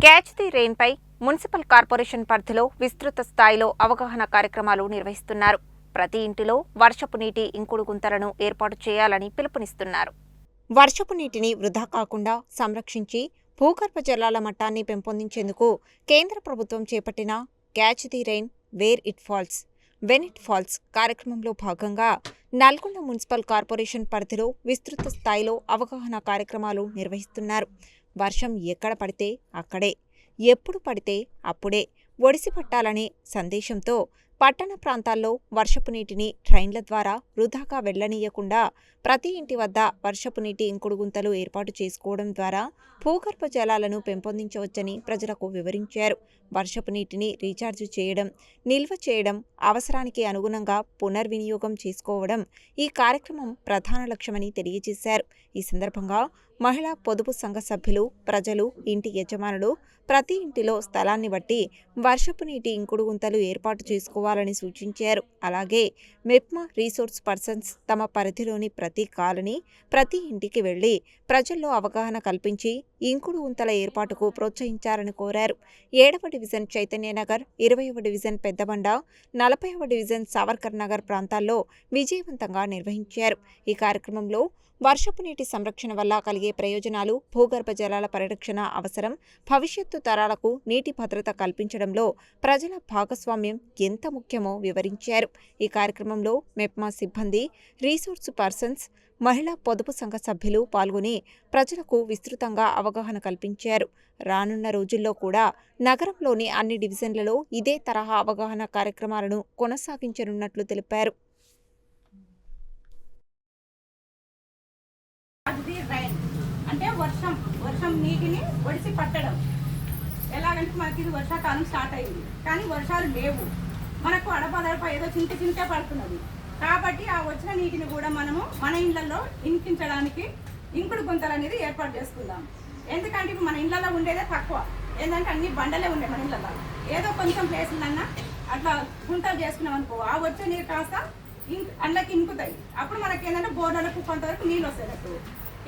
Catch the rain పై municipal corporation పరిధిలో విస్తృత స్థాయిలో అవగాహన కార్యక్రమాలు నిర్వహిస్తున్నారు. ప్రతి ఇంటిలో వర్షపు నీటి ఇంకుడు గుంతలను ఏర్పాటు చేయాలని పిలుపునిస్తున్నారు. వర్షపు నీటిని వృధా కాకుండా సంరక్షించి భూగర్భ జలాల మట్టాన్ని పెంపొందించేందుకు కేంద్ర ప్రభుత్వం చేపట్టిన catch the rain where it falls when it falls కార్యక్రమంలో భాగంగా నల్గొండ మున్సిపల్ కార్పొరేషన్ పరిధిలో విస్తృత స్థాయిలో అవగాహన కార్యక్రమాలు నిర్వహిస్తున్నారు. వర్షం ఎక్కడ పడితే అక్కడే, ఎప్పుడు పడితే అప్పుడే ఒడిసి పట్టాలనే సందేశంతో పట్టణ ప్రాంతాల్లో వర్షపు నీటిని ట్రైన్ల ద్వారా వృధాగా వెళ్లనీయకుండా ప్రతి ఇంటి వద్ద వర్షపు నీటి ఇంకుడు గుంతలు ఏర్పాటు చేసుకోవడం ద్వారా భూగర్భ జలాలను పెంపొందించవచ్చని ప్రజలకు వివరించారు. వర్షపు నీటిని రీఛార్జ్ చేయడం, నిల్వ చేయడం, అవసరానికి అనుగుణంగా పునర్వినియోగం చేసుకోవడం ఈ కార్యక్రమం ప్రధాన లక్ష్యమని తెలియజేశారు. ఈ సందర్భంగా మహిళా పొదుపు సంఘ సభ్యులు, ప్రజలు, ఇంటి యజమానులు ప్రతి ఇంటిలో స్థలాన్ని బట్టి వర్షపు నీటి ఇంకుడు గుంతలు ఏర్పాటు చేసుకోవాలని సూచించారు. అలాగే మెప్మా రీసోర్స్ పర్సన్స్ తమ పరిధిలోని ప్రతి కాలనీ, ప్రతి ఇంటికి వెళ్లి ప్రజల్లో అవగాహన కల్పించి ఇంకుడు గుంతల ఏర్పాటుకు ప్రోత్సహించాలని కోరారు. 7వ డివిజన్ చైతన్యనగర్, 20వ డివిజన్ పెద్దబండ, 40వ డివిజన్ సావర్కర్ నగర్ ప్రాంతాల్లో విజయవంతంగా నిర్వహించారు. ఈ కార్యక్రమంలో వర్షపు నీటి సంరక్షణ వల్ల కలిగే ప్రయోజనాలు, భూగర్భ జలాల పరిరక్షణ అవసరం, భవిష్యత్తు తరాలకు నీటి భద్రత కల్పించడంలో ప్రజల భాగస్వామ్యం ఎంత ముఖ్యమో వివరించారు. ఈ కార్యక్రమంలో మెప్మా సిబ్బంది, రీసోర్స్ పర్సన్స్, మహిళా పొదుపు సంఘ సభ్యులు పాల్గొని ప్రజలకు విస్తృతంగా అవగాహన కల్పించారు. రానున్న రోజుల్లో కూడా నగరంలోని అన్ని డివిజన్లలో ఇదే తరహా అవగాహన కార్యక్రమాలను కొనసాగించనున్నట్లు తెలిపారు. అంటే వర్షం నీటిని ఒడిసి పట్టడం. ఎలాగంటే మనకి ఇది వర్షాకాలం స్టార్ట్ అయింది, కానీ వర్షాలు లేవు, మనకు అడపదడప ఏదో చింతే పడుతున్నది. కాబట్టి ఆ వచ్చిన నీటిని కూడా మనము మన ఇళ్లలో ఇంకించడానికి ఇంకుడు గుంతలు అనేది ఏర్పాటు చేసుకుందాం. ఎందుకంటే ఇప్పుడు మన ఇళ్లలో ఉండేదే తక్కువ, ఏంటంటే అన్ని బండలే ఉండే మన ఇళ్లలో. ఏదో కొంచెం ప్లేసులన్నా అట్లా గుంతలు చేసుకున్నాం అనుకో, ఆ వచ్చే నీరు కాస్త అండ్లకి ఇంకుతాయి. అప్పుడు మనకి ఏంటంటే బోర్డలకు కొంతవరకు నీళ్ళు వస్తాయి.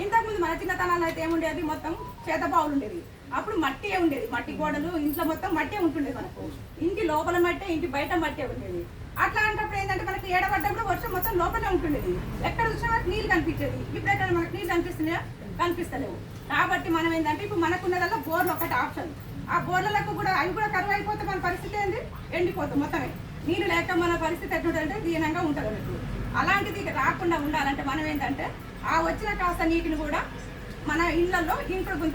ఇంతకుముందు మన చిన్నతనాలు అయితే ఏముండేది, మొత్తం చేతబావులు ఉండేది. అప్పుడు మట్టే ఉండేది, మట్టి గోడలు, ఇంట్లో మొత్తం మట్టే ఉంటుండేది. మనకు ఇంటి లోపల మట్టే, ఇంటి బయట మట్టే ఉండేది. అట్లా అంటప్పుడు ఏంటంటే మనకి ఏడబడ్డప్పుడు వర్షం మొత్తం లోపలే ఉంటుండేది, ఎక్కడ చూసినా మనకు నీళ్ళు కనిపించేది. ఇప్పుడు ఎక్కడ మనకు నీళ్ళు కనిపిస్తున్నాయా? కనిపిస్తలేవు. కాబట్టి మనం ఏంటంటే ఇప్పుడు మనకున్నదల్లా బోర్లు ఒకటి ఆప్షన్. ఆ బోర్లకు కూడా అవి కూడా కరువు అయిపోతే మన పరిస్థితి ఏంది, ఎండిపోతుంది మొత్తమే. నీళ్ళు లేక మన పరిస్థితి ఎట్లుంటుందంటే దీనంగా ఉంటుంది అన్నట్టు. అలాంటిది రాకుండా ఉండాలంటే మనం ఏంటంటే ఆ వచ్చిన కాస్త నీటిని కూడా మన ఇళ్లలో ఇంకుడు గుంత